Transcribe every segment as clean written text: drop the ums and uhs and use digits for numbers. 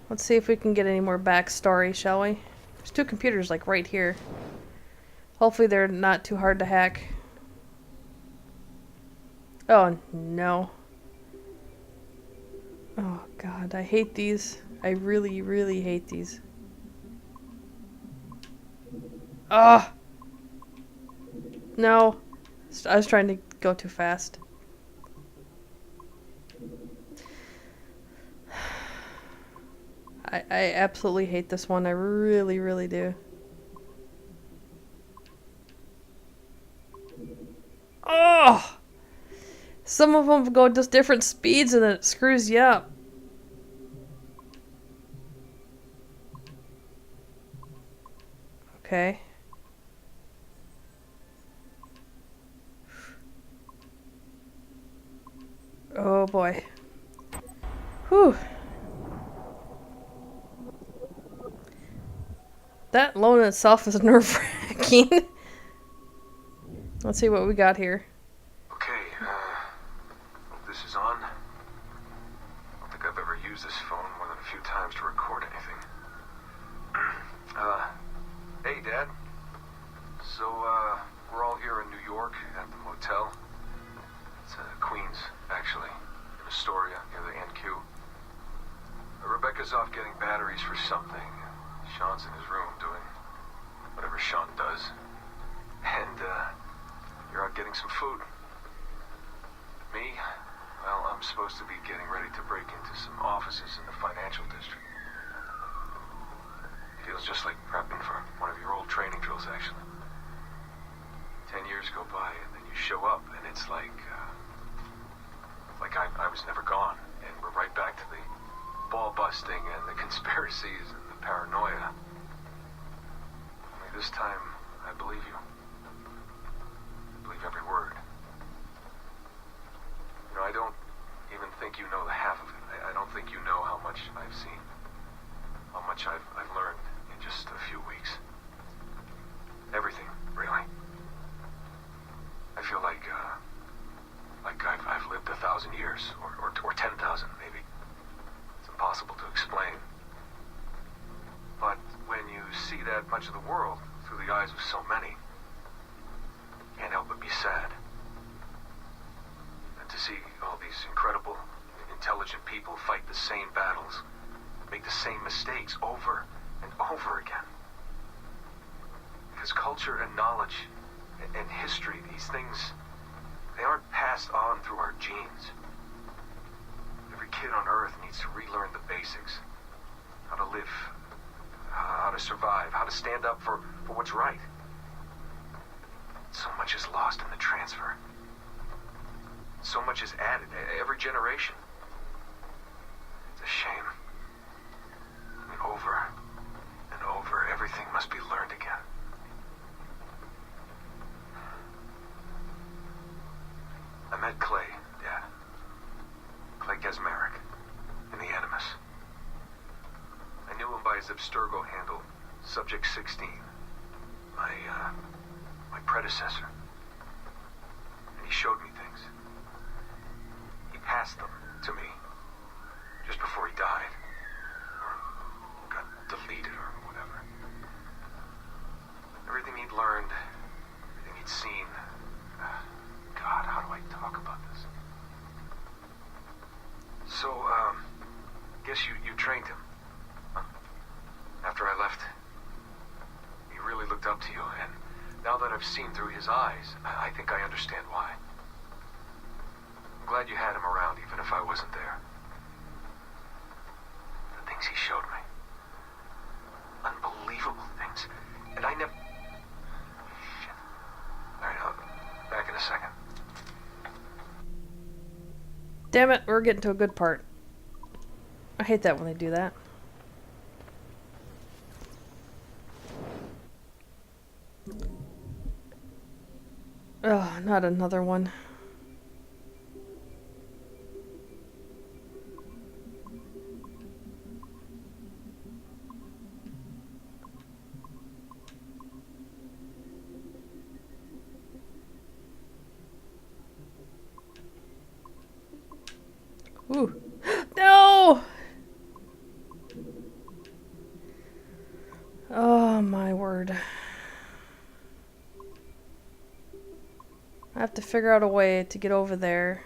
Let's see if we can get any more backstory, shall we? There's two computers, like, right here. Hopefully they're not too hard to hack. Oh, no. Oh, God, I hate these. I really, really hate these. Oh! No. I was trying to go too fast. I absolutely hate this one. I really, really do. Oh! Some of them go just different speeds and it screws you up. Okay. Oh boy. Whew. That alone in itself is nerve-wracking. Let's see what we got here. Okay, hope this is on. I don't think I've ever used this phone more than a few times to record anything. Hey, Dad. So, we're all here in New York at the motel. It's, Queens, actually, in Astoria, near the NQ. Rebecca's off getting batteries for something. Sean's in his room doing whatever Sean does. And, you're out getting some food. Me? Well, I'm supposed to be getting ready to break into some offices in the financial district. Feels just like prepping for one of your old training drills, actually. 10 years go by, and then you show up, and it's like I was never gone, and we're right back to the ball busting and the conspiracies and the paranoia. Only this time, I believe you. I believe every word. You know, I don't even think you know the half of it. I don't think you know how much I've seen. How much I've learned in just a few weeks. Everything, really. I feel like I've lived 1,000 years, or 10,000 maybe. It's impossible to explain. But when you see that much of the world through the eyes of so many, you can't help but be sad. And to see all these incredible, intelligent people fight the same battles, make the same mistakes over and over again. Because culture and knowledge and history, these things, they aren't passed on through our genes. Every kid on Earth needs to relearn the basics. How to live, how to survive, how to stand up for what's right. So much is lost in the transfer. So much is added every generation. It's a shame. I mean, over and over, everything must be learned again. I met Clay, Dad. Clay Gesmerick, in the Animus. I knew him by his Abstergo handle, Subject 16. My predecessor. And he showed me things. He passed them to me, just before he died. Or got deleted or whatever. Everything he'd learned, everything he'd seen. God, how do I talk about this? So, guess you trained him, huh? After I left, he really looked up to you, and now that I've seen through his eyes, I think I understand why. I'm glad you had him around, even if I wasn't there. The things he showed me. Unbelievable things. And I never... Shit. Alright, I'll be back in a second. Damn it, we're getting to a good part. I hate that when they do that. Oh, not another one. Ooh. No! Lord. I have to figure out a way to get over there.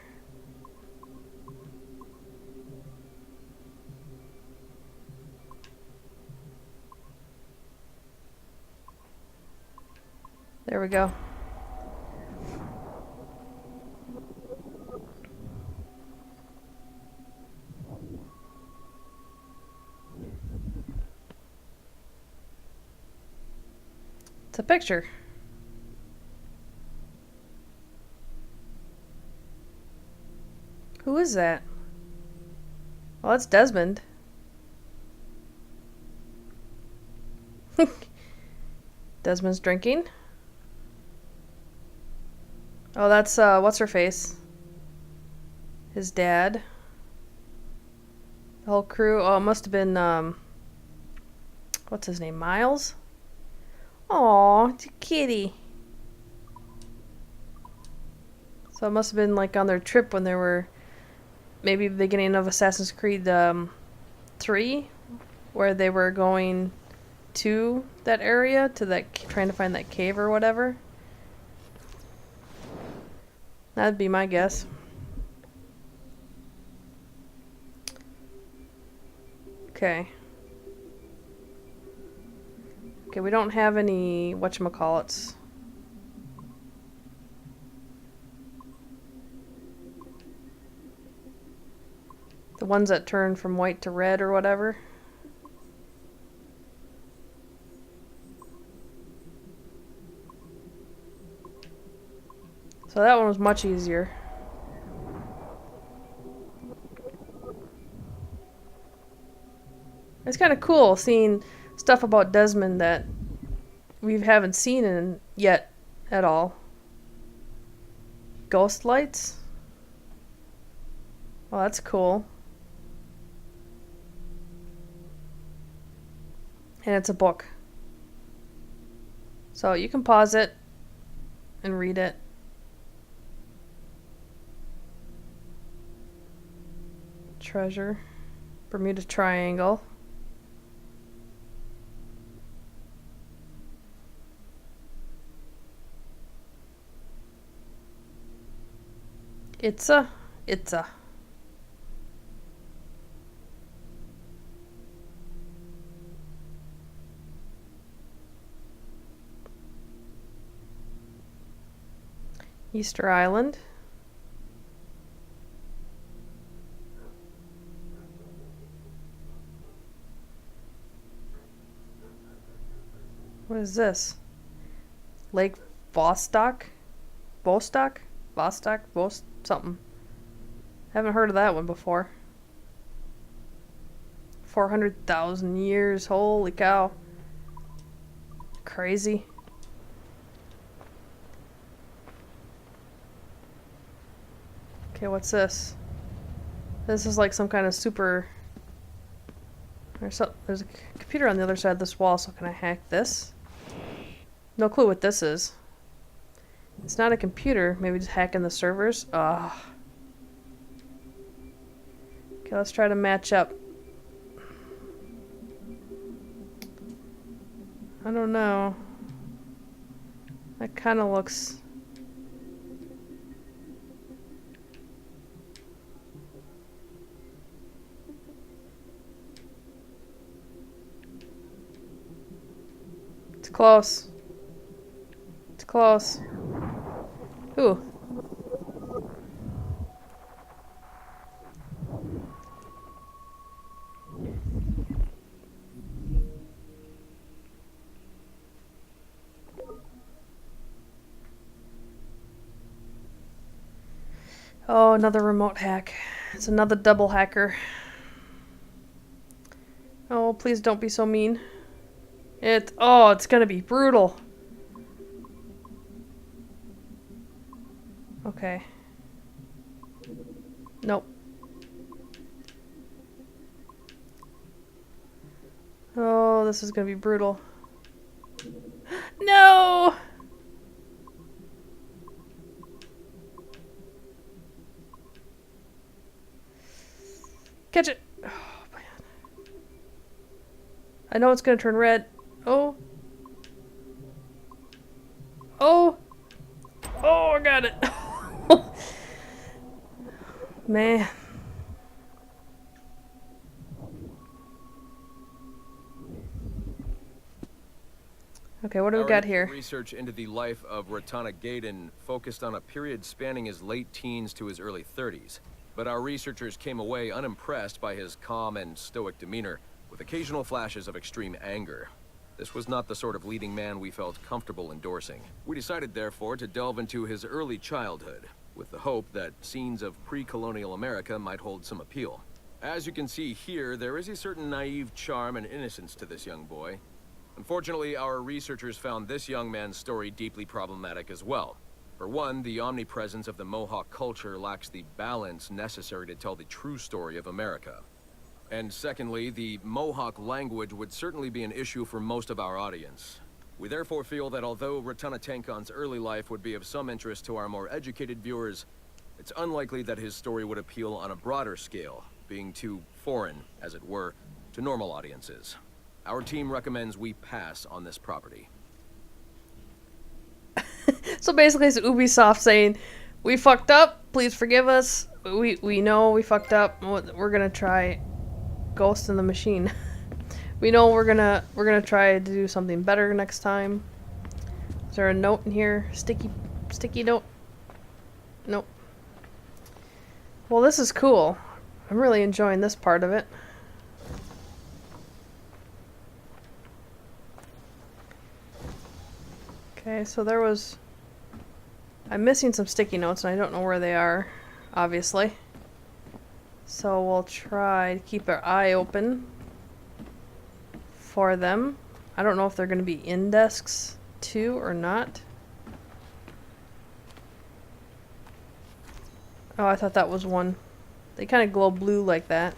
There we go. It's a picture. Who is that? Well, that's Desmond. Desmond's drinking. Oh, that's, what's her face? His dad. The whole crew. Oh, it must have been, what's his name? Miles? Aw, it's a kitty. So it must have been, like, on their trip when they were maybe beginning of Assassin's Creed, 3, where they were going to that area, to that, trying to find that cave or whatever. That'd be my guess. Okay. Okay, we don't have any whatchamacallits. The ones that turn from white to red or whatever. So that one was much easier. It's kind of cool seeing stuff about Desmond that we haven't seen in yet at all. Ghost lights? Well, that's cool. And it's a book. So you can pause it and read it. Treasure. Bermuda Triangle. It's a. Easter Island. What is this? Lake Vostok? Vostok? Vostok? Something. Haven't heard of that one before. 400,000 years. Holy cow. Crazy. Okay, what's this? This is like some kind of super... There's a computer on the other side of this wall, so can I hack this? No clue what this is. It's not a computer. Maybe just hacking the servers? Ugh. Okay, let's try to match up. I don't know. That kind of looks... It's close. It's close. Ooh. Oh, another remote hack. It's another double hacker. Oh, please don't be so mean. Oh, it's gonna be brutal. Okay. Nope. Oh, this is gonna be brutal. No! Catch it! Oh, man. I know it's gonna turn red. Oh. man. Okay, what do we got here? Research into the life of Ratana Gaydon focused on a period spanning his late teens to his early 30s. But our researchers came away unimpressed by his calm and stoic demeanor, with occasional flashes of extreme anger. This was not the sort of leading man we felt comfortable endorsing. We decided, therefore, to delve into his early childhood, with the hope that scenes of pre-colonial America might hold some appeal. As you can see here, there is a certain naive charm and innocence to this young boy. Unfortunately, our researchers found this young man's story deeply problematic as well. For one, the omnipresence of the Mohawk culture lacks the balance necessary to tell the true story of America. And secondly, the Mohawk language would certainly be an issue for most of our audience. We therefore feel that although Ratana Tankon's early life would be of some interest to our more educated viewers, it's unlikely that his story would appeal on a broader scale, being too foreign, as it were, to normal audiences. Our team recommends we pass on this property. So basically it's Ubisoft saying, we fucked up, please forgive us. We know we fucked up. We're gonna try Ghost in the Machine. We know we're gonna try to do something better next time. Is there a note in here? Sticky note? Nope. Well, this is cool. I'm really enjoying this part of it. Okay, so there was... I'm missing some sticky notes and I don't know where they are, obviously. So we'll try to keep our eye open for them. I don't know if they're going to be in desks too or not. Oh, I thought that was one. They kind of glow blue like that.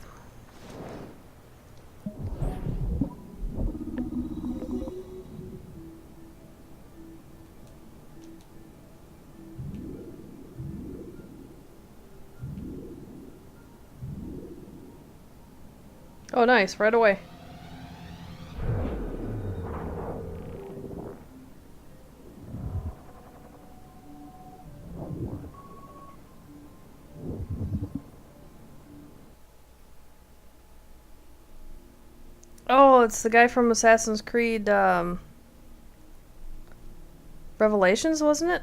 Oh, nice. Right away. Oh, it's the guy from Assassin's Creed, Revelations, wasn't it?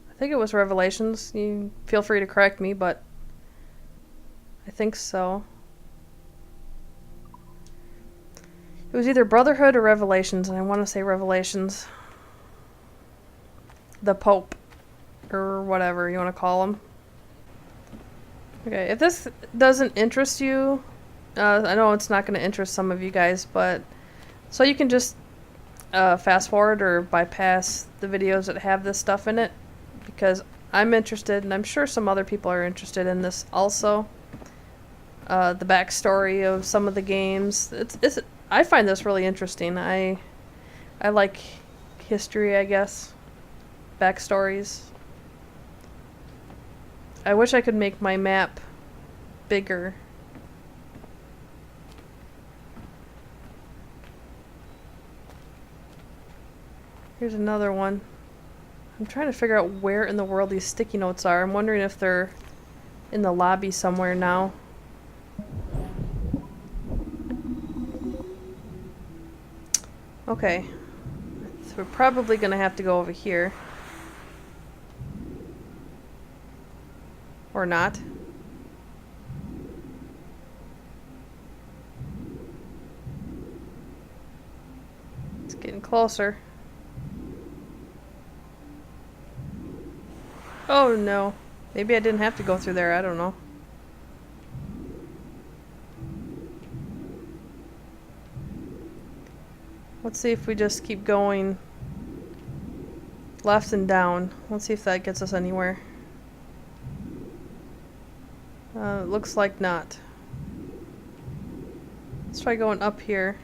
I think it was Revelations. You feel free to correct me, but I think so. It was either Brotherhood or Revelations, and I want to say Revelations. The Pope, or whatever you want to call him. Okay, if this doesn't interest you, I know it's not going to interest some of you guys, but so you can just fast forward or bypass the videos that have this stuff in it, because I'm interested, and I'm sure some other people are interested in this also. The backstory of some of the games. I find this really interesting. I like history, I guess. Backstories. I wish I could make my map bigger. Here's another one. I'm trying to figure out where in the world these sticky notes are. I'm wondering if they're in the lobby somewhere now. Okay. So we're probably gonna have to go over here. Or not. It's getting closer. Oh no. Maybe I didn't have to go through there, I don't know. Let's see if we just keep going left and down. Let's see if that gets us anywhere. It looks like not. Let's try going up here.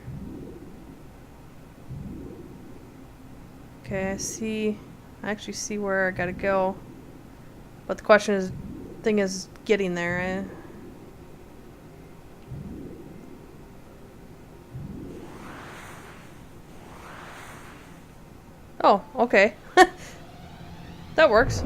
Okay, I actually see where I gotta go. But the thing is getting there. Oh, okay. That works.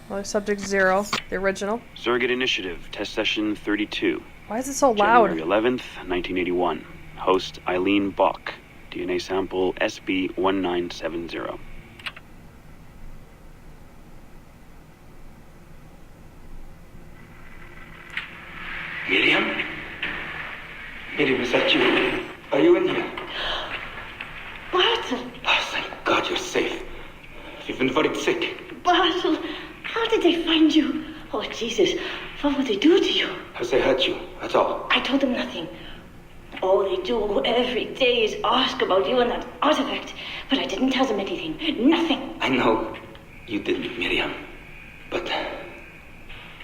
Well, subject 0, the original. Surrogate Initiative, test session 32. Why is it so loud? January 11th, 1981. Host Eileen Bach. DNA sample SB1970. Miriam? Miriam, is that you? Are you in here? Bartle! Oh, thank God you're safe. You've been very sick. Bartle! How did they find you? Oh, Jesus. What would they do to you? Has they hurt you? That's all. I told them nothing. All they do every day is ask about you and that artifact. But I didn't tell them anything. Nothing. I know you didn't, Miriam. But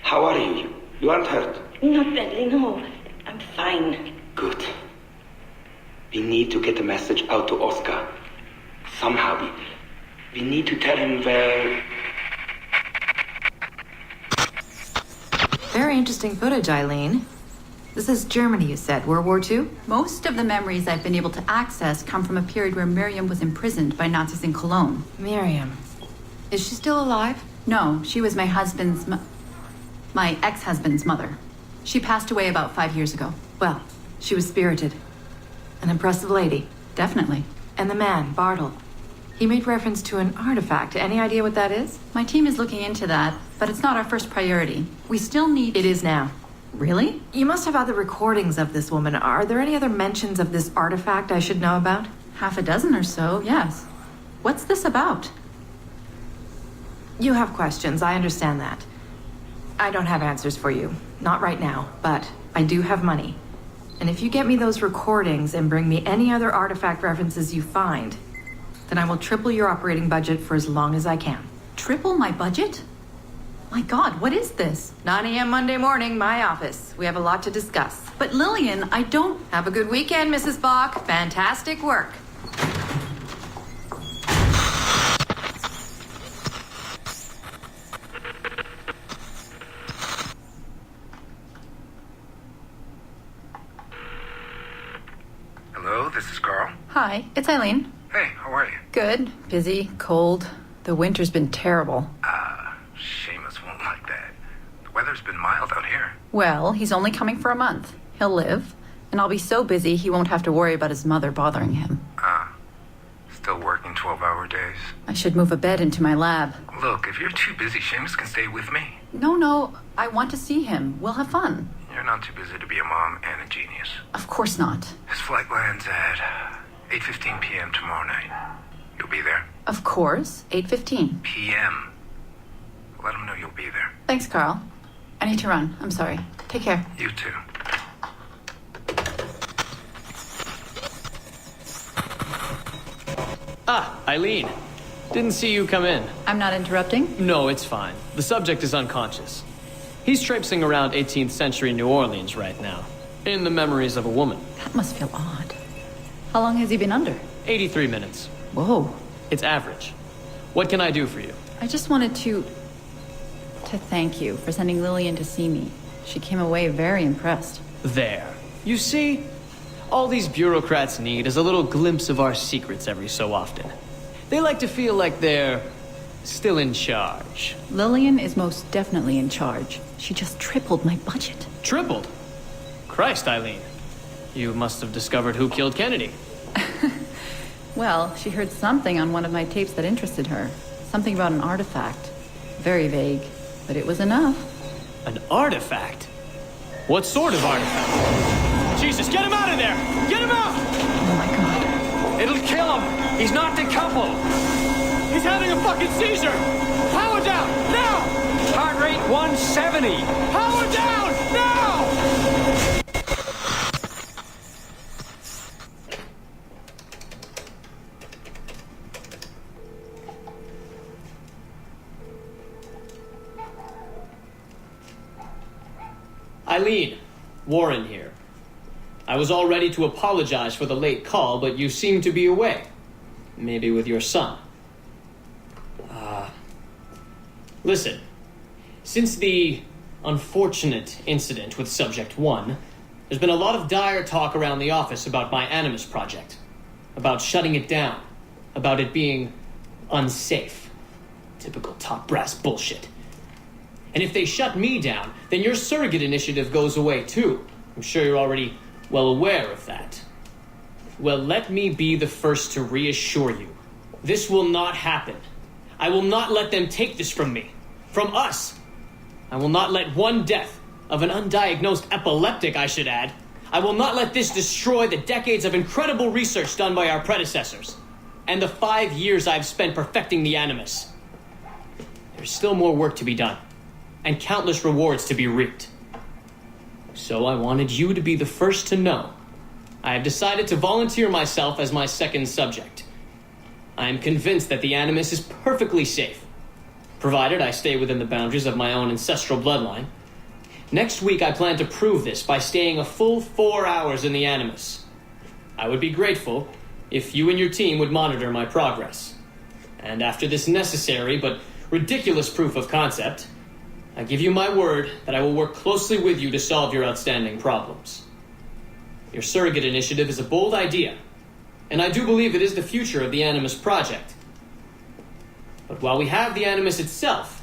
how are you? You aren't hurt. Not badly, no. I'm fine. Good. We need to get the message out to Oscar. Somehow. We need to tell him where... Very interesting footage, Eileen. This is Germany, you said. World War II? Most of the memories I've been able to access come from a period where Miriam was imprisoned by Nazis in Cologne. Miriam. Is she still alive? No, she was my my ex-husband's mother. She passed away about 5 years ago. Well, she was spirited. An impressive lady. Definitely. And the man, Bartle. He made reference to an artifact. Any idea what that is? My team is looking into that, but it's not our first priority. We still need... It is now. Really? You must have other recordings of this woman. Are there any other mentions of this artifact I should know about? Half a dozen or so, yes. What's this about? You have questions, I understand that. I don't have answers for you. Not right now, but I do have money. And if you get me those recordings and bring me any other artifact references you find, then I will triple your operating budget for as long as I can. Triple my budget? My God, what is this? 9 a.m. Monday morning, my office. We have a lot to discuss. But Lillian, I don't... Have a good weekend, Mrs. Bach. Fantastic work. Hello, this is Carl. Hi, it's Eileen. Hey, how are you? Good. Busy. Cold. The winter's been terrible. Seamus won't like that. The weather's been mild out here. Well, he's only coming for a month. He'll live. And I'll be so busy he won't have to worry about his mother bothering him. Still working 12-hour days. I should move a bed into my lab. Look, if you're too busy, Seamus can stay with me. No, I want to see him. We'll have fun. You're not too busy to be a mom and a genius. Of course not. His flight lands at 8:15 p.m. tomorrow night. You'll be there? Of course. 8:15. p.m. Let him know you'll be there. Thanks, Carl. I need to run. I'm sorry. Take care. You too. Ah, Eileen. Didn't see you come in. I'm not interrupting? No, it's fine. The subject is unconscious. He's traipsing around 18th century New Orleans right now, in the memories of a woman. That must feel odd. How long has he been under? 83 minutes. Whoa. It's average. What can I do for you? I just wanted to thank you for sending Lillian to see me. She came away very impressed. There. You see? All these bureaucrats need is a little glimpse of our secrets every so often. They like to feel like they're still in charge. Lillian is most definitely in charge. She just tripled my budget. Tripled? Christ, Eileen. You must have discovered who killed Kennedy. Well, she heard something on one of my tapes that interested her. Something about an artifact. Very vague, but it was enough. An artifact? What sort of artifact? Jesus, get him out of there! Get him out! Oh my God. It'll kill him! He's not decoupled! He's having a fucking seizure! Power down! Now! Heart rate 170! Power down! Now! Eileen, Warren here. I was all ready to apologize for the late call, but you seem to be away. Maybe with your son. Listen, Since the unfortunate incident with Subject 1, there's been a lot of dire talk around the office about my Animus project. About shutting it down. About it being unsafe. Typical top brass bullshit. And if they shut me down, then your surrogate initiative goes away too. I'm sure you're already well aware of that. Well, let me be the first to reassure you. This will not happen. I will not let them take this from me. From us. I will not let one death, of an undiagnosed epileptic, I should add. I will not let this destroy the decades of incredible research done by our predecessors. And the 5 years I've spent perfecting the Animus. There's still more work to be done. And countless rewards to be reaped. So I wanted you to be the first to know. I have decided to volunteer myself as my second subject. I am convinced that the Animus is perfectly safe, provided I stay within the boundaries of my own ancestral bloodline. Next week I plan to prove this by staying a full 4 hours in the Animus. I would be grateful if you and your team would monitor my progress. And after this necessary but ridiculous proof of concept, I give you my word that I will work closely with you to solve your outstanding problems. Your surrogate initiative is a bold idea, and I do believe it is the future of the Animus project. But while we have the Animus itself,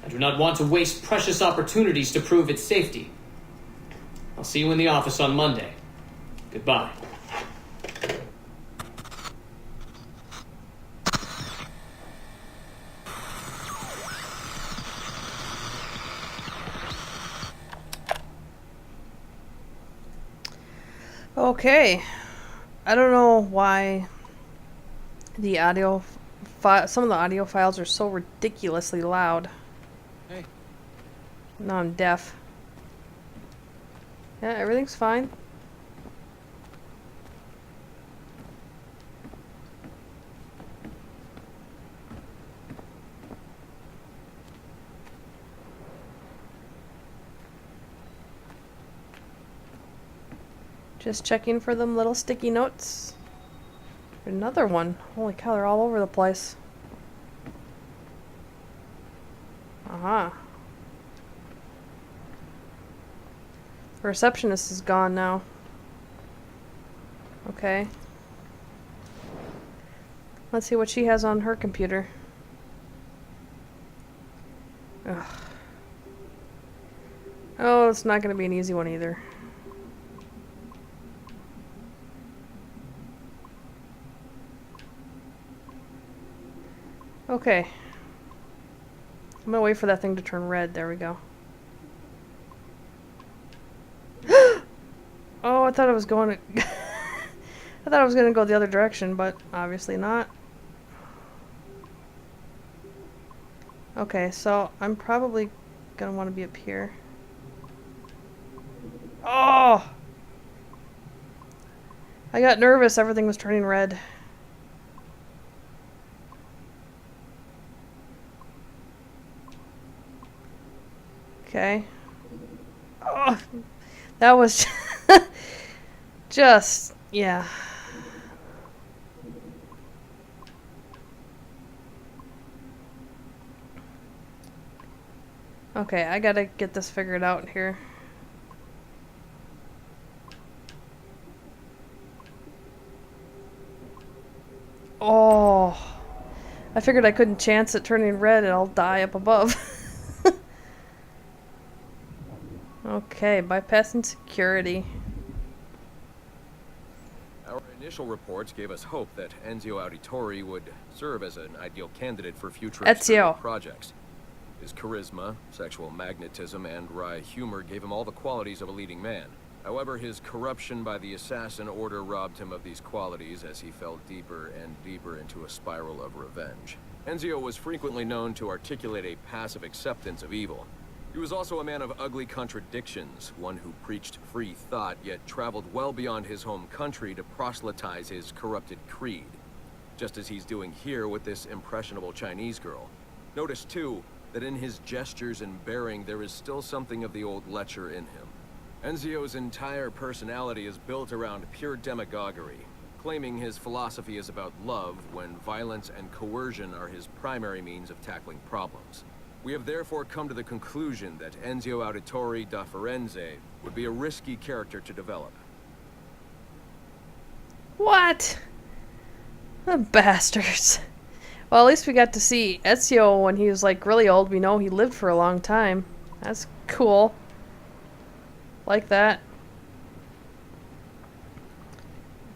I do not want to waste precious opportunities to prove its safety. I'll see you in the office on Monday. Goodbye. Okay. I don't know why the audio some of the audio files are so ridiculously loud. Hey. Now I'm deaf. Yeah, everything's fine. Just checking for them little sticky notes. Another one. Holy cow, they're all over the place. Aha. The receptionist is gone now. Okay. Let's see what she has on her computer. Ugh. Oh, it's not going to be an easy one either. Okay. I'm gonna wait for that thing to turn red. There we go. Oh, I thought I was going to... I thought I was gonna go the other direction, but obviously not. Okay, so I'm probably gonna want to be up here. Oh! I got nervous. Everything was turning red. Okay. Oh, that was just, yeah. Okay, I gotta get this figured out here. Oh, I figured I couldn't chance it turning red and I'll die up above. Okay, bypassing security. Our initial reports gave us hope that Enzio Auditore would serve as an ideal candidate for future projects. His charisma, sexual magnetism, and wry humor gave him all the qualities of a leading man. However, his corruption by the Assassin Order robbed him of these qualities as he fell deeper and deeper into a spiral of revenge. Enzio was frequently known to articulate a passive acceptance of evil. He was also a man of ugly contradictions, one who preached free thought, yet traveled well beyond his home country to proselytize his corrupted creed. Just as he's doing here with this impressionable Chinese girl. Notice, too, that in his gestures and bearing there is still something of the old lecher in him. Enzio's entire personality is built around pure demagoguery, claiming his philosophy is about love when violence and coercion are his primary means of tackling problems. We have therefore come to the conclusion that Enzio Auditore da Firenze would be a risky character to develop. What? The bastards. Well, at least we got to see Ezio when he was like really old. We know he lived for a long time. That's cool. Like that.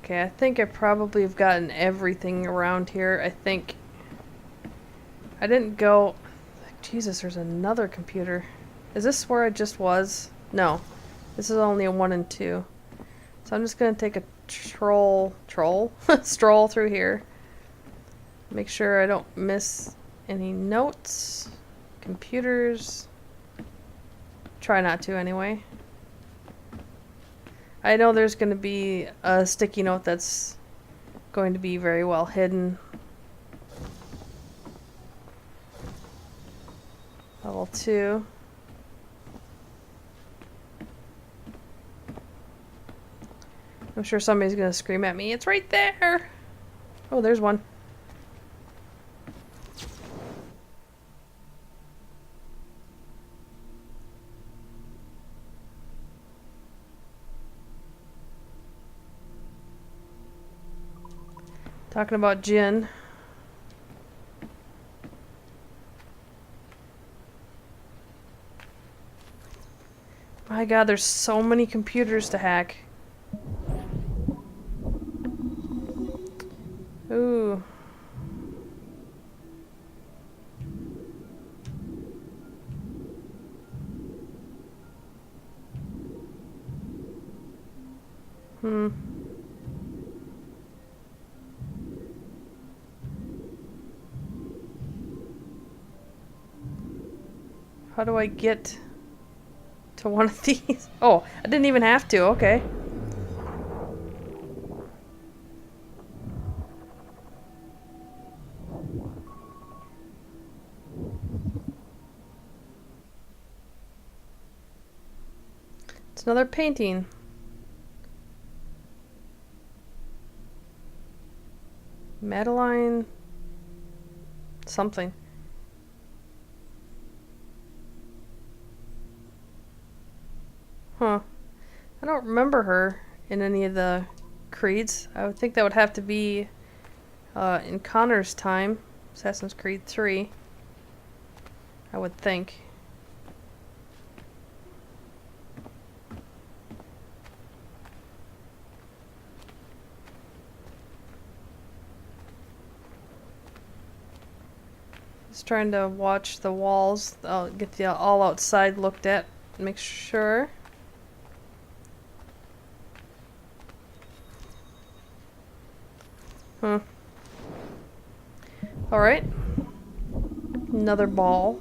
Okay, I think I probably have gotten everything around here. I think I didn't go... Jesus, there's another computer. Is this where I just was? No. This is only a 1 and 2. So I'm just gonna take a stroll through here. Make sure I don't miss any notes. Computers. Try not to anyway. I know there's gonna be a sticky note that's going to be very well hidden. Level 2. I'm sure somebody's gonna scream at me. It's right there! Oh, there's one. Talking about gin. My god, there's so many computers to hack. Ooh. How do I get to one of these? Oh, I didn't even have to. Okay. It's another painting. Madeline something. Huh. I don't remember her in any of the creeds. I would think that would have to be in Connor's time. Assassin's Creed 3. I would think. Just trying to watch the walls. I'll get the all outside looked at. Make sure. Alright. Another ball.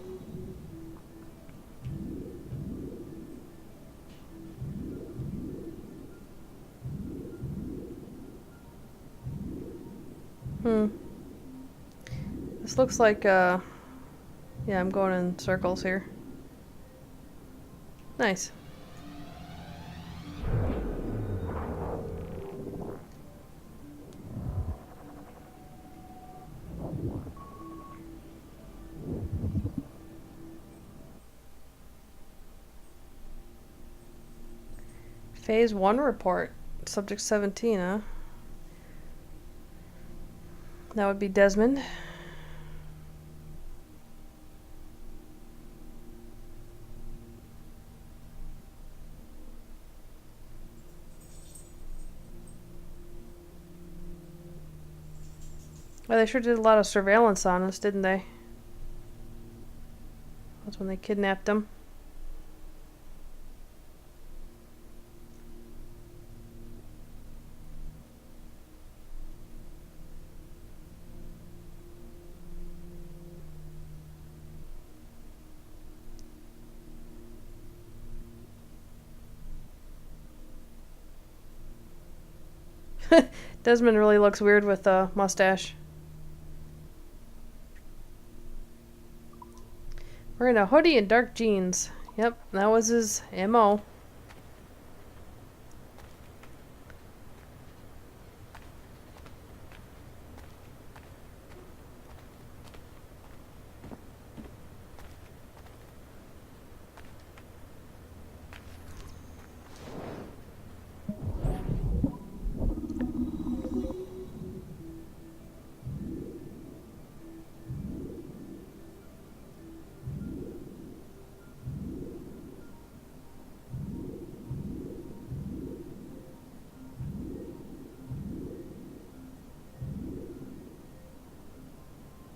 This looks like, yeah, I'm going in circles here. Nice. Phase 1 report. Subject 17, huh? That would be Desmond. Well, they sure did a lot of surveillance on us, didn't they? That's when they kidnapped him. Desmond really looks weird with a mustache. Wearing a hoodie and dark jeans. Yep, that was his MO.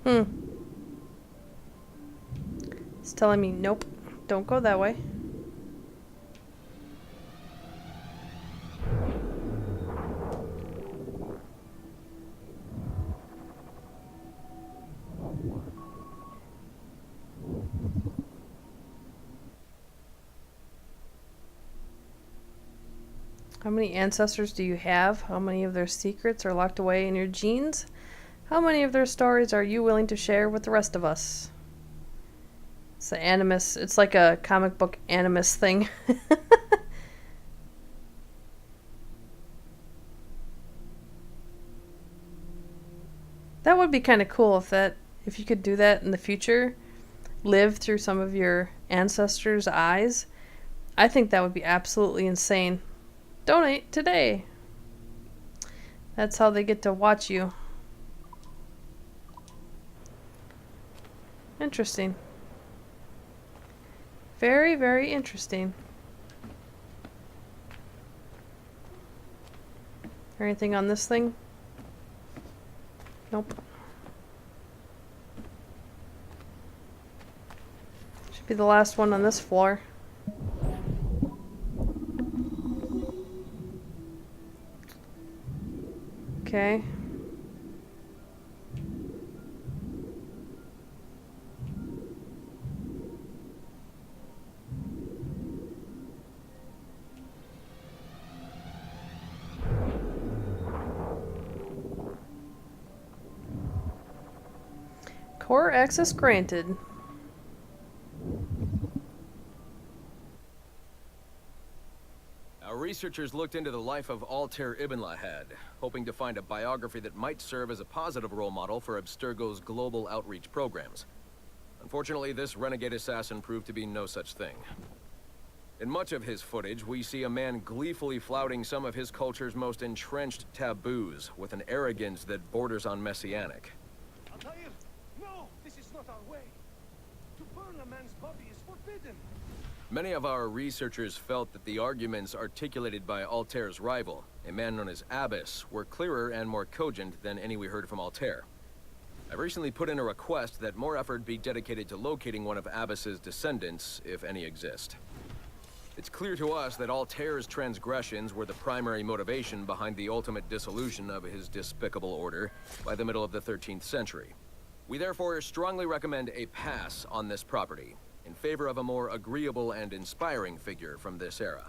Hmm. It's telling me, nope, don't go that way. How many ancestors do you have? How many of their secrets are locked away in your genes? How many of their stories are you willing to share with the rest of us? It's the Animus. It's like a comic book Animus thing. That would be kind of cool if you could do that in the future. Live through some of your ancestors' eyes. I think that would be absolutely insane. Donate today. That's how they get to watch you. Interesting. Very, very interesting. Anything on this thing? Nope. Should be the last one on this floor. Okay. Core access granted. Our researchers looked into the life of Altair Ibn Lahad, hoping to find a biography that might serve as a positive role model for Abstergo's global outreach programs. Unfortunately, this renegade assassin proved to be no such thing. In much of his footage, we see a man gleefully flouting some of his culture's most entrenched taboos, with an arrogance that borders on messianic. Altair, no! This is not our way. To burn a man's body is forbidden. Many of our researchers felt that the arguments articulated by Altair's rival, a man known as Abbas, were clearer and more cogent than any we heard from Altair. I recently put in a request that more effort be dedicated to locating one of Abbas's descendants, if any exist. It's clear to us that Altair's transgressions were the primary motivation behind the ultimate dissolution of his despicable order by the middle of the 13th century. We therefore strongly recommend a pass on this property, in favor of a more agreeable and inspiring figure from this era.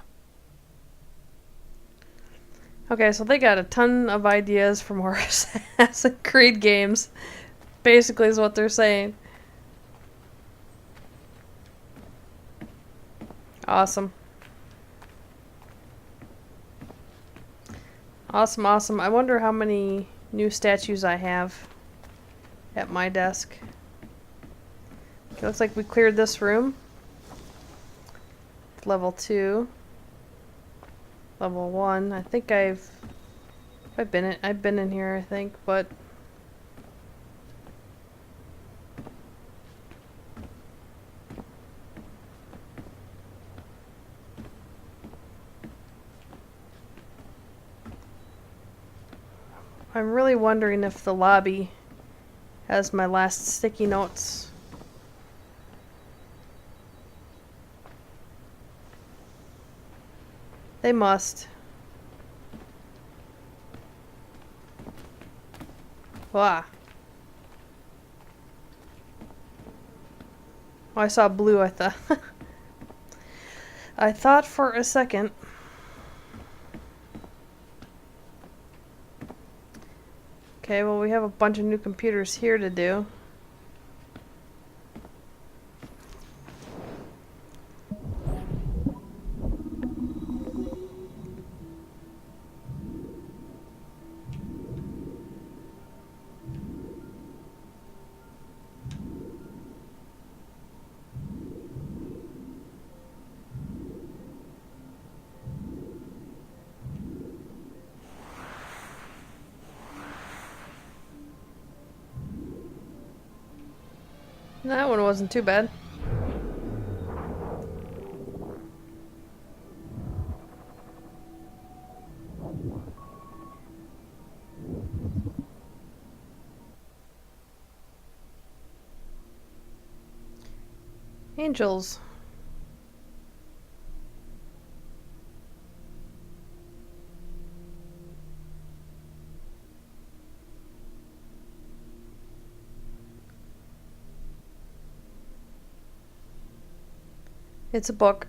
Okay, so they got a ton of ideas for more Assassin's Creed games. Basically is what they're saying. Awesome. Awesome, awesome. I wonder how many new statues I have at my desk. Okay, looks like we cleared this room. Level 2. Level 1. I think I've been in here, I think, but I'm really wondering if the lobby has my last sticky notes. They must. Wow. Oh, I saw blue, I thought. I thought for a second. Okay, well, we have a bunch of new computers here to do. That one wasn't too bad. Angels. It's a book.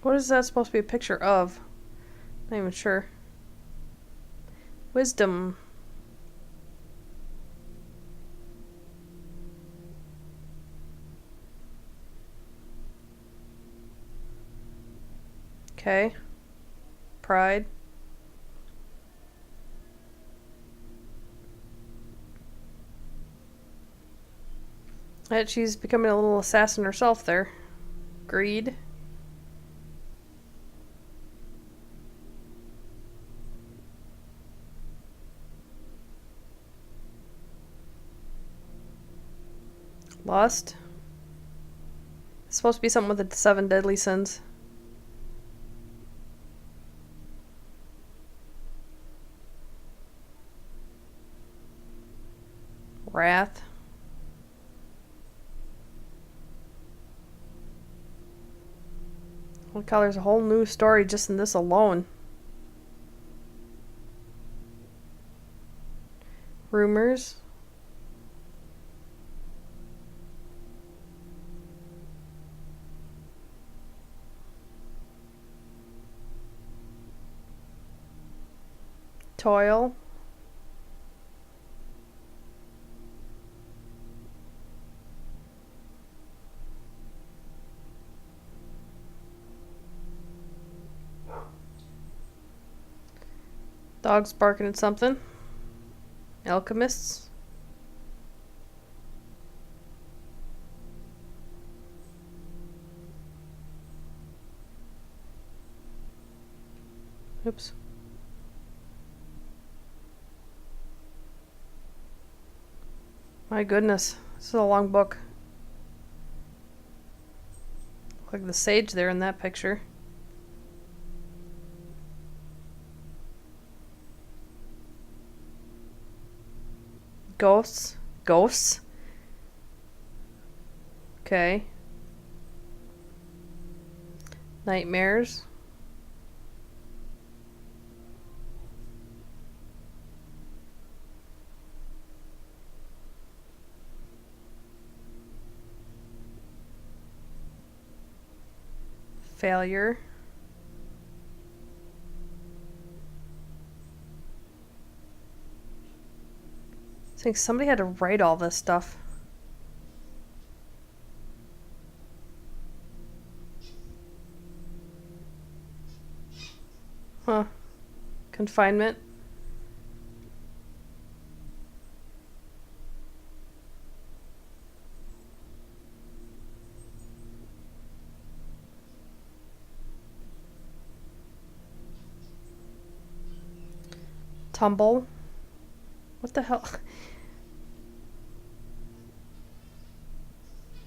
What is that supposed to be a picture of? Not even sure. Wisdom. Okay. Pride. And she's becoming a little assassin herself there. Greed. Lust. It's supposed to be something with the 7 deadly sins. Wrath. Look how there's a whole new story just in this alone. Rumors. Toil. Dogs barking at something. Alchemists. Oops. My goodness, this is a long book. Look like the sage there in that picture. Ghosts. Ghosts? Okay. Nightmares. Failure. I think somebody had to write all this stuff. Huh. Confinement. Tumble. What the hell?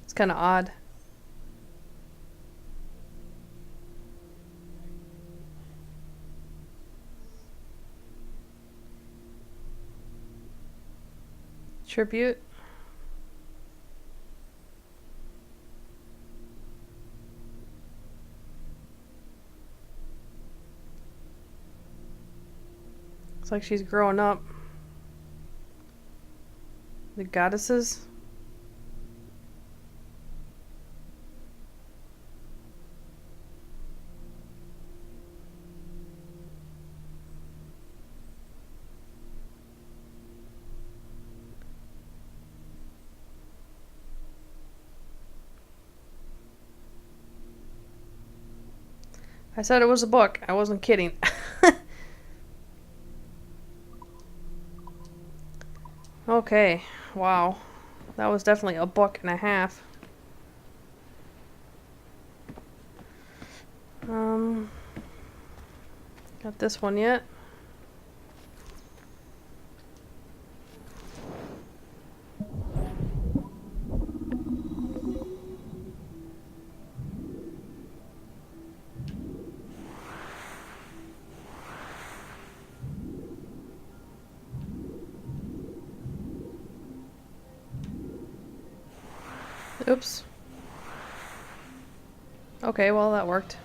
It's kind of odd. Tribute. Looks like she's growing up. The goddesses. I said it was a book. I wasn't kidding. Okay. Wow. That was definitely a book and a half. Got this one yet? Oops. Okay, well that worked.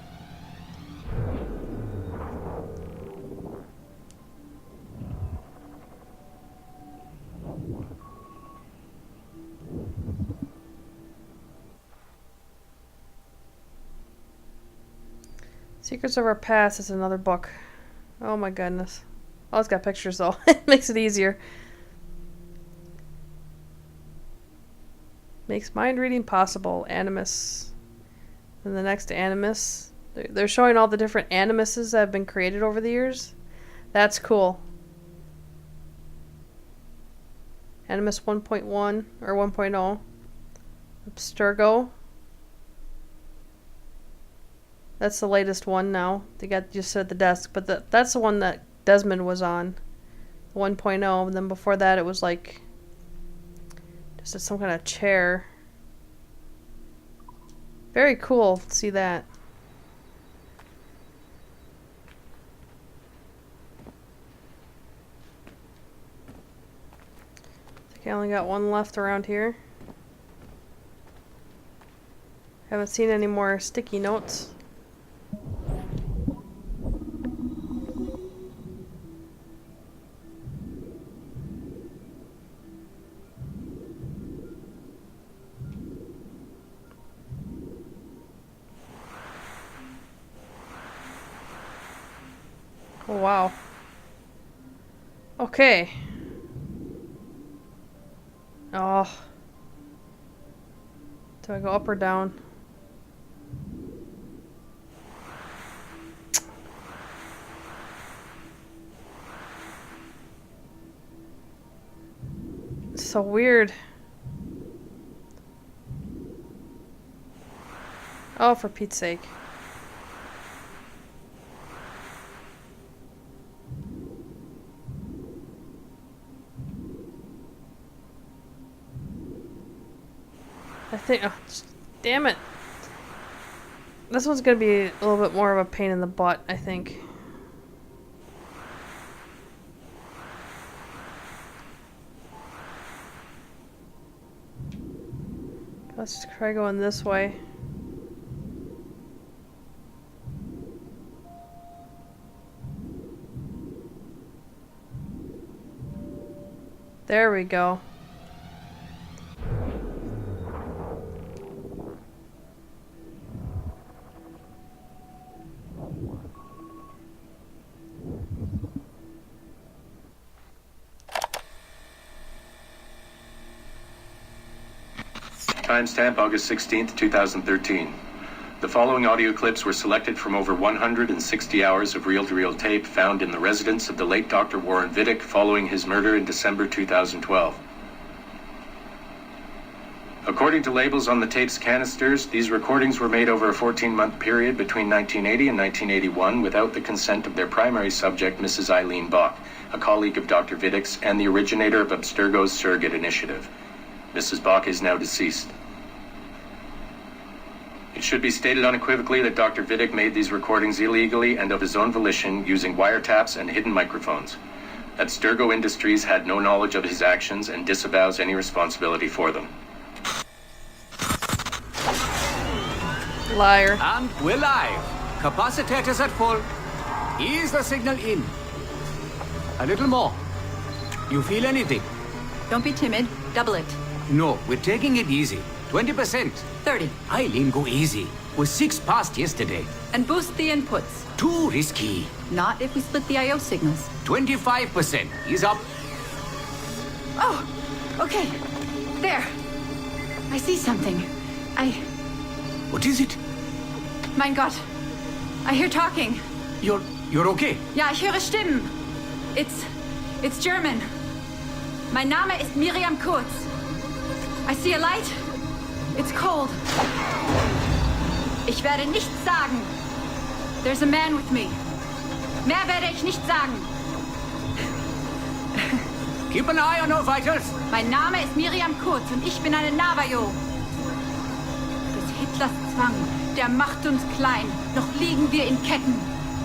Secrets of Our Past is another book. Oh my goodness. Oh, it's got pictures though. It makes it easier. Makes mind reading possible. Animus. And the next Animus. They're showing all the different Animuses that have been created over the years. That's cool. Animus 1.1 or 1.0. Abstergo. That's the latest one now. They got just at the desk, but that's the one that Desmond was on. 1.0, and then before that it was like just some kind of chair. Very cool to see that. I think I only got one left around here. Haven't seen any more sticky notes. Oh, wow. Okay. Oh. Do I go up or down? It's so weird. Oh, for Pete's sake. I think, oh, damn it. This one's gonna be a little bit more of a pain in the butt, I think. Let's just try going this way. There we go. Timestamp August 16th, 2013. The following audio clips were selected from over 160 hours of reel-to-reel tape found in the residence of the late Dr. Warren Vidic following his murder in December 2012. According to labels on the tape's canisters, these recordings were made over a 14-month period between 1980 and 1981 without the consent of their primary subject, Mrs. Eileen Bach, a colleague of Dr. Vidic's and the originator of Abstergo's surrogate initiative. Mrs. Bach is now deceased. It should be stated unequivocally that Dr. Vidic made these recordings illegally and of his own volition using wiretaps and hidden microphones. Abstergo Industries had no knowledge of his actions and disavows any responsibility for them. Liar. And we're live. Capacitors at full. Ease the signal in. A little more. You feel anything? Don't be timid. Double it. No, we're taking it easy. 20%. 30. Eileen, go easy. We're 6 past yesterday. And boost the inputs. Too risky. Not if we split the I/O signals. 25%. Ease up. Oh, okay. There. I see something. What is it? Mein Gott. I hear talking. You're okay? Ja, ich höre Stimmen. It's German. Mein Name ist Miriam Kurz. I see a light. It's cold. Ich werde nichts sagen. There's a man with me. Mehr werde ich nicht sagen. Keep an eye on our vitals. Mein Name ist Miriam Kurz und ich bin eine Navajo. Des Hitlers Zwang, der macht uns klein. Noch liegen wir in Ketten.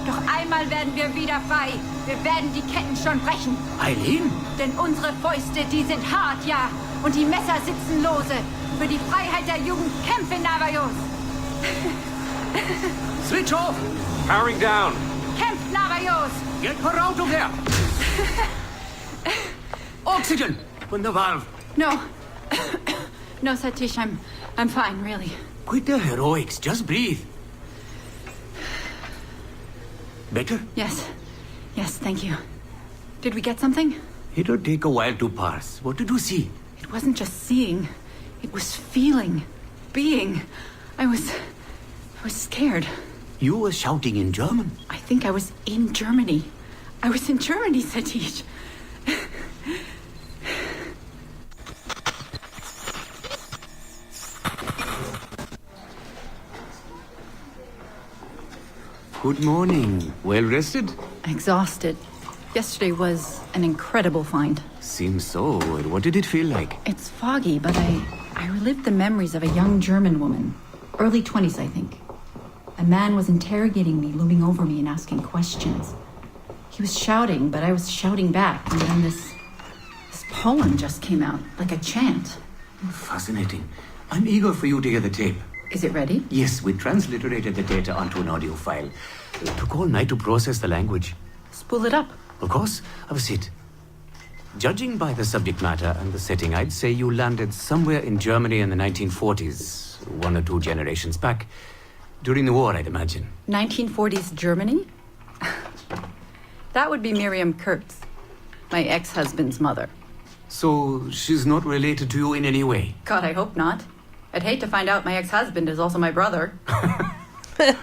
Doch einmal werden wir wieder frei. Wir werden die Ketten schon brechen. Eileen? Denn unsere Fäuste, die sind hart, ja. und die Messer sitzen lose. Für die Freiheit der Jugend kämpfen Navajos. Switch off! Powering down. Kämpft Navajos. Get her out of there! Oxygen! From the valve. No. No, Satish, I'm fine, really. Quit the heroics. Just breathe. Better? Yes. Yes, thank you. Did we get something? It'll take a while to parse. What did you see? It wasn't just seeing. It was feeling. Being. I was scared. You were shouting in German. I think I was in Germany. I was in Germany, Satish. Good morning. Well rested? Exhausted. Yesterday was an incredible find. Seems so. What did it feel like? It's foggy, but I relived the memories of a young German woman. Early 20s, I think. A man was interrogating me, looming over me and asking questions. He was shouting, but I was shouting back, and then this poem just came out, like a chant. Fascinating. I'm eager for you to hear the tape. Is it ready? Yes, we transliterated the data onto an audio file. It took all night to process the language. Spool it up. Of course. Have a seat. Judging by the subject matter and the setting, I'd say you landed somewhere in Germany in the 1940s, 1 or 2 generations back. During the war, I'd imagine. 1940s Germany? That would be Miriam Kurtz, my ex-husband's mother. So she's not related to you in any way? God, I hope not. I'd hate to find out my ex-husband is also my brother.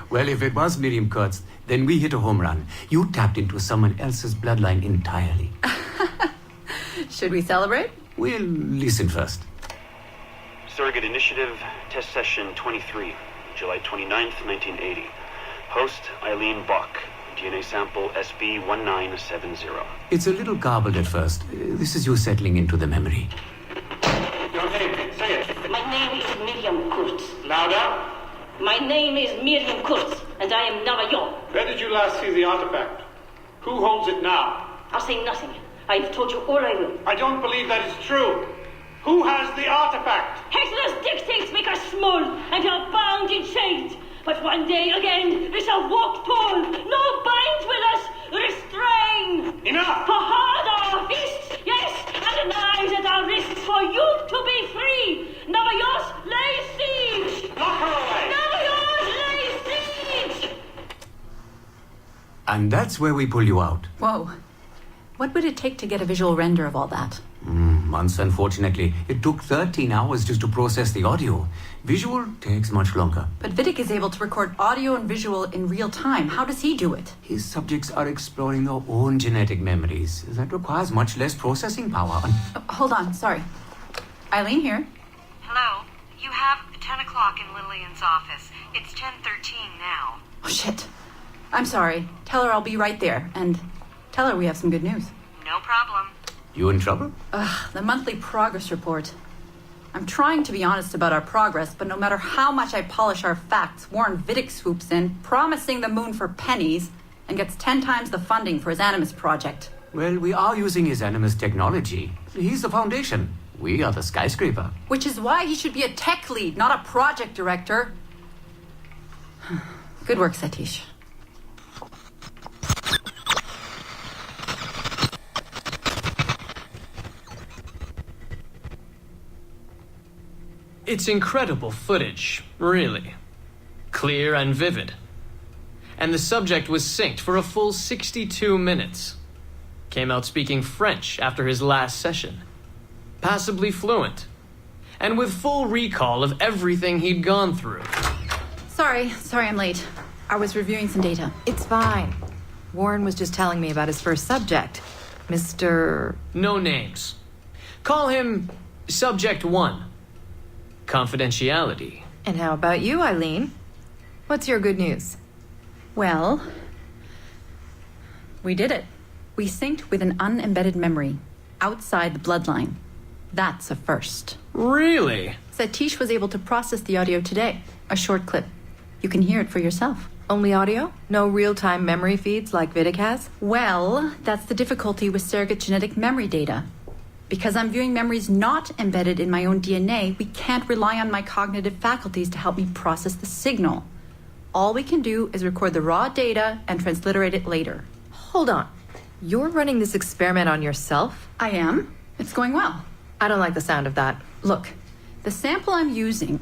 Well, if it was Miriam Kurtz, then we hit a home run. You tapped into someone else's bloodline entirely. Should we celebrate? We'll listen first. Surrogate Initiative, Test Session 23, July 29th, 1980. Host, Eileen Bach. DNA sample SB1970. It's a little garbled at first. This is you settling into the memory. Your name, say it. My name is Miriam Kurtz. Louder. My name is Miriam Kurtz, and I am Navajo. Where did you last see the artifact? Who holds it now? I'll say nothing. I've told you all I will. I don't believe that is true. Who has the artifact? Hector's dictates make us small, and you're bound in chains. But one day again, we shall walk tall. No binds will us restrain. Enough! For hard our fists, yes, and knives at our wrists for you to be free. Navajos lay siege. Lock her away. Navajos lay siege. And that's where we pull you out. Whoa. What would it take to get a visual render of all that? Months, unfortunately. It took 13 hours just to process the audio. Visual takes much longer. But Vidic is able to record audio and visual in real time. How does he do it? His subjects are exploring their own genetic memories. That requires much less processing power. Hold on, sorry. Eileen here. Hello. You have 10 o'clock in Lillian's office. It's 10:13 now. Oh, shit. I'm sorry. Tell her I'll be right there. And tell her we have some good news. No problem. You in trouble? The monthly progress report. I'm trying to be honest about our progress, but no matter how much I polish our facts, Warren Vidic swoops in, promising the moon for pennies, and gets 10 times the funding for his Animus project. Well, we are using his Animus technology. He's the foundation. We are the skyscraper. Which is why he should be a tech lead, not a project director. Good work, Satish. It's incredible footage, really. Clear and vivid. And the subject was synced for a full 62 minutes. Came out speaking French after his last session. Passably fluent. And with full recall of everything he'd gone through. Sorry I'm late. I was reviewing some data. It's fine. Warren was just telling me about his first subject, Mr. No names. Call him Subject 1. Confidentiality. And how about you, Eileen? What's your good news? Well, we did it. We synced with an unembedded memory outside the bloodline. That's a first. Really? Satish was able to process the audio today. A short clip. You can hear it for yourself. Only audio? No real-time memory feeds like Vidic has? Well, that's the difficulty with surrogate genetic memory data. Because I'm viewing memories not embedded in my own DNA, we can't rely on my cognitive faculties to help me process the signal. All we can do is record the raw data and transliterate it later. Hold on. You're running this experiment on yourself? I am. It's going well. I don't like the sound of that. Look, the sample I'm using,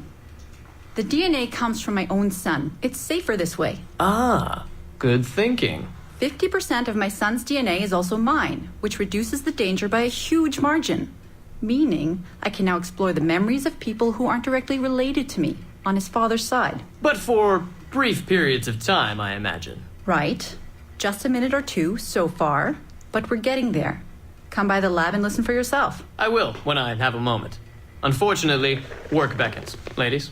the DNA comes from my own son. It's safer this way. Ah, good thinking. 50% of my son's DNA is also mine, which reduces the danger by a huge margin. Meaning, I can now explore the memories of people who aren't directly related to me on his father's side. But for brief periods of time, I imagine. Right. Just a minute or two so far, but we're getting there. Come by the lab and listen for yourself. I will, when I have a moment. Unfortunately, work beckons. Ladies?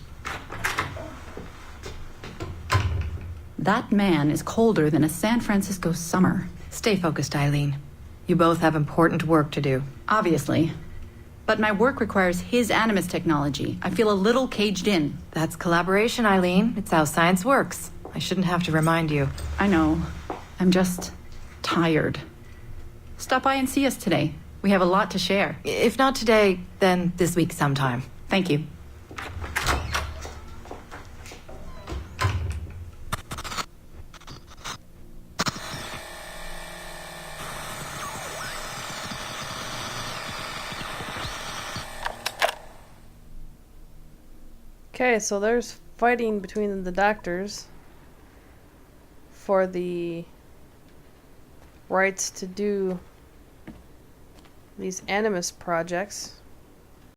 That man is colder than a San Francisco summer. Stay focused, Eileen. You both have important work to do. Obviously. But my work requires his animus technology. I feel a little caged in. That's collaboration, Eileen. It's how science works. I shouldn't have to remind you. I know. I'm just tired. Stop by and see us today. We have a lot to share. If not today, then this week sometime. Thank you. Okay, so there's fighting between the doctors for the rights to do these animus projects.